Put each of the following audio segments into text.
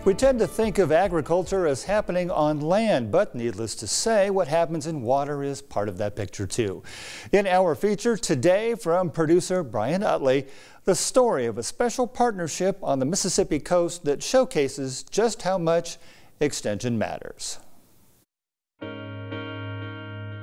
We tend to think of agriculture as happening on land, but needless to say, what happens in water is part of that picture too. In our feature today from producer Brian Utley, the story of a special partnership on the Mississippi coast that showcases just how much extension matters.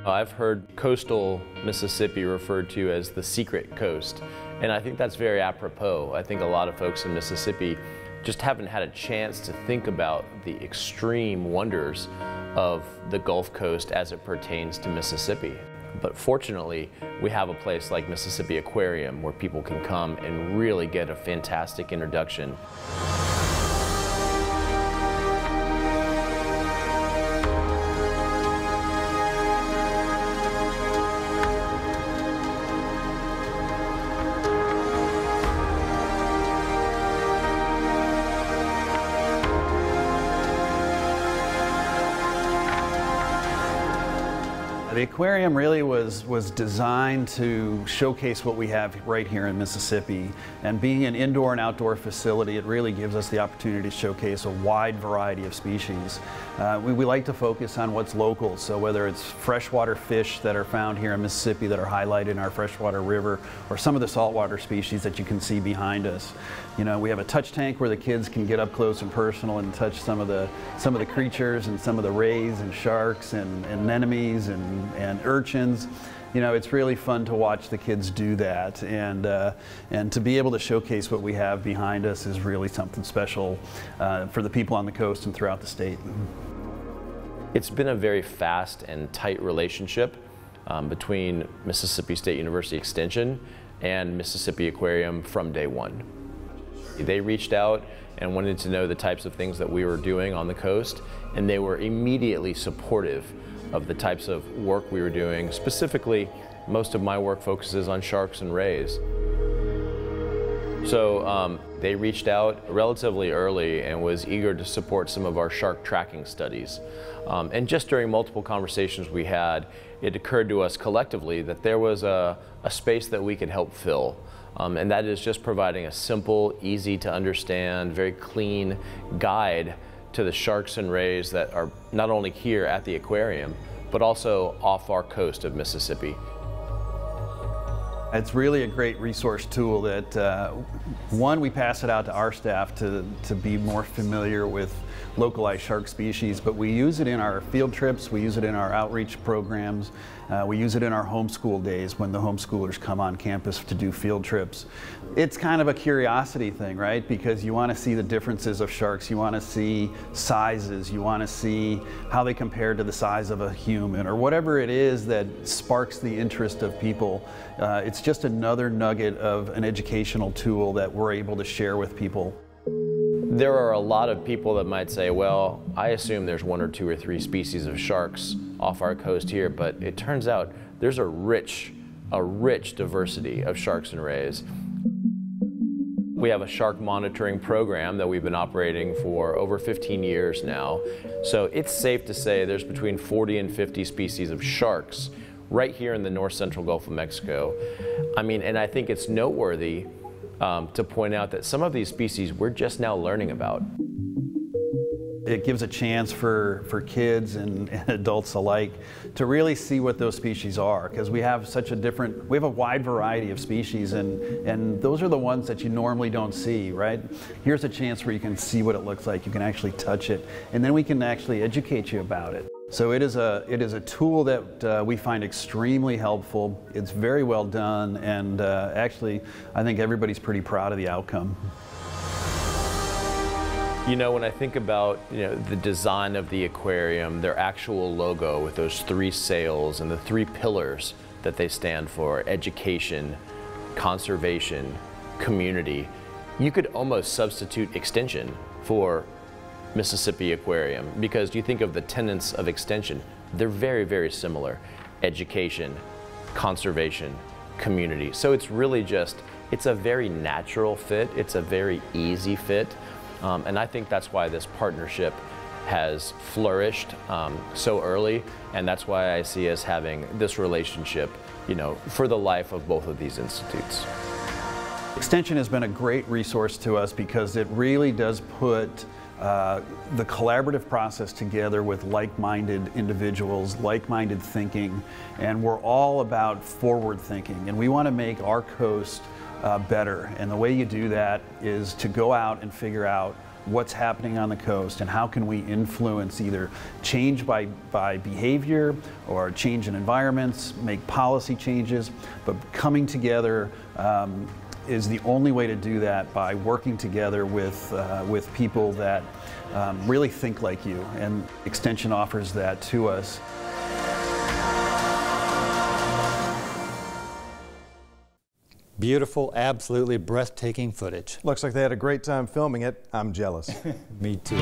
I've heard coastal Mississippi referred to as the secret coast, and I think that's very apropos. I think a lot of folks in Mississippi just haven't had a chance to think about the extreme wonders of the Gulf Coast as it pertains to Mississippi. But fortunately, we have a place like Mississippi Aquarium where people can come and really get a fantastic introduction. The aquarium really was designed to showcase what we have right here in Mississippi, and being an indoor and outdoor facility, it really gives us the opportunity to showcase a wide variety of species. We like to focus on what's local, so whether it's freshwater fish that are found here in Mississippi that are highlighted in our freshwater river, or some of the saltwater species that you can see behind us. You know, we have a touch tank where the kids can get up close and personal and touch some of the creatures and some of the rays and sharks and anemones and urchins. You know, it's really fun to watch the kids do that, and to be able to showcase what we have behind us is really something special for the people on the coast and throughout the state. It's been a very fast and tight relationship between Mississippi State University Extension and Mississippi Aquarium from day one. They reached out and wanted to know the types of things that we were doing on the coast, and they were immediately supportive of the types of work we were doing. Specifically, most of my work focuses on sharks and rays. So they reached out relatively early and was eager to support some of our shark tracking studies. And just during multiple conversations we had, it occurred to us collectively that there was a space that we could help fill. And that is just providing a simple, easy to understand, very clean guide to the sharks and rays that are not only here at the aquarium, but also off our coast of Mississippi. It's really a great resource tool that, one, we pass it out to our staff to be more familiar with localized shark species, but we use it in our field trips, we use it in our outreach programs, we use it in our homeschool days when the homeschoolers come on campus to do field trips. It's kind of a curiosity thing, right? Because you want to see the differences of sharks, you want to see sizes, you want to see how they compare to the size of a human, or whatever it is that sparks the interest of people. It's just another nugget of an educational tool that we're able to share with people. There are a lot of people that might say, well, I assume there's 1 or 2 or 3 species of sharks off our coast here, but it turns out there's a rich diversity of sharks and rays. We have a shark monitoring program that we've been operating for over 15 years now. So it's safe to say there's between 40 and 50 species of sharks right here in the north central Gulf of Mexico. I mean, and I think it's noteworthy to point out that some of these species we're just now learning about. It gives a chance for kids and adults alike to really see what those species are, because we have a wide variety of species, and those are the ones that you normally don't see, right? Here's a chance where you can see what it looks like, you can actually touch it, and then we can actually educate you about it. So it is a tool that we find extremely helpful. It's very well done, and actually I think everybody's pretty proud of the outcome. You know, when I think about the design of the aquarium, their actual logo with those 3 sails and the 3 pillars that they stand for, education, conservation, community, you could almost substitute extension for Mississippi Aquarium, because you think of the tenets of extension, they're very, very similar. Education, conservation, community. So it's really it's a very natural fit, it's a very easy fit, and I think that's why this partnership has flourished so early, and that's why I see us having this relationship, for the life of both of these institutes. Extension has been a great resource to us because it really does put the collaborative process together with like-minded individuals, like-minded thinking, and we're all about forward thinking, and we want to make our coast better. And the way you do that is to go out and figure out what's happening on the coast and how can we influence either change by behavior or change in environments, make policy changes, but coming together is the only way to do that, by working together with people that really think like you, and Extension offers that to us. Beautiful, absolutely breathtaking footage. Looks like they had a great time filming it. I'm jealous. Me too.